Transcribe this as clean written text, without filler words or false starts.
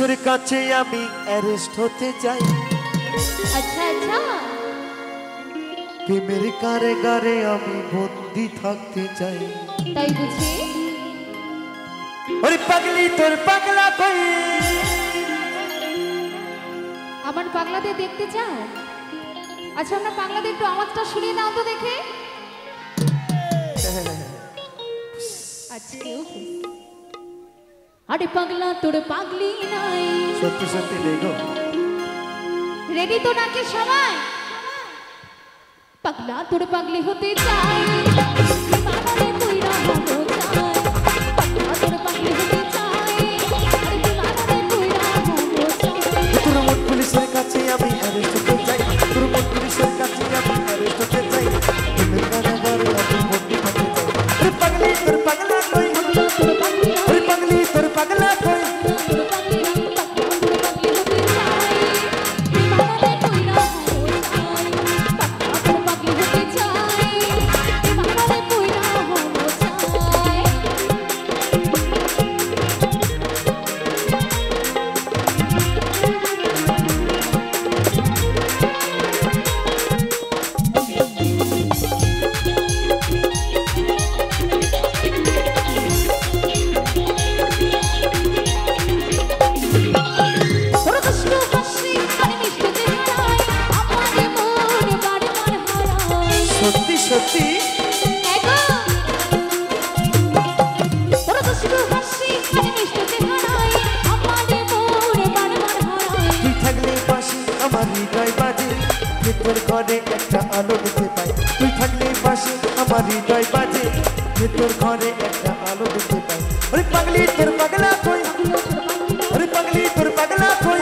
পুলিশের কাছে আমি অ্যারেস্ট হতে চাই। আচ্ছা আচ্ছা, প্রেমের কারাগারে আমি বন্দি থাকতে চাই। তাই বুঝি? ওরে পাগলি তোর পাগলা কই? আমার পাগলাদের দেখতে চাও? আচ্ছা আমরা পাগলাদের একটু আওয়াজটা শুনিয়ে দাও তো দেখে। আচ্ছা ওকে। আরে পাগলা তোর পাগলি নাই। সত্যি সত্যি দেখো। রেডি তো নাকি সবাই? পাগলা তোর পাগলি হতে চাই, বাবারে কইরা হবো চাই। পাগলা তোর পাগলি হতে চাই, আরে বাবারে কইরা হবো চাই। তোর মন পুলিশের কাছে আমি অ্যারেস্ট হতে চাই। তোর মন পুলিশের কাছে আমি অ্যারেস্ট হতে চাই। প্রেমের কারাগারে আমি বন্দি থাকতে চাই। ওরে পাগলি তোর পাগলা কই? পাগলা তোর পাগলি নাই। ওরে পাগলি তোর পাগলা কই? তোর পাগলি নাই, পাগলা তোর পাগলি হতে চাই, বাবারে কইরা হবো চাই। পাগলা তোর পাগলি হতে চাই, বাবারে কইরা হবো চাই। সত্যি সত্যি তুই থাকলে পাশে আমার হৃদয় বাজে, ভেতর ঘরে একটা আলো দেখতে পাই। তুই থাকলে পাশে আমার হৃদয় বাজে, ভেতর ঘরে একটা আলো দেখতে পাই। ওরে পাগলি তোর পাগলা কই? ওরে পাগলি তোর পাগলা কই?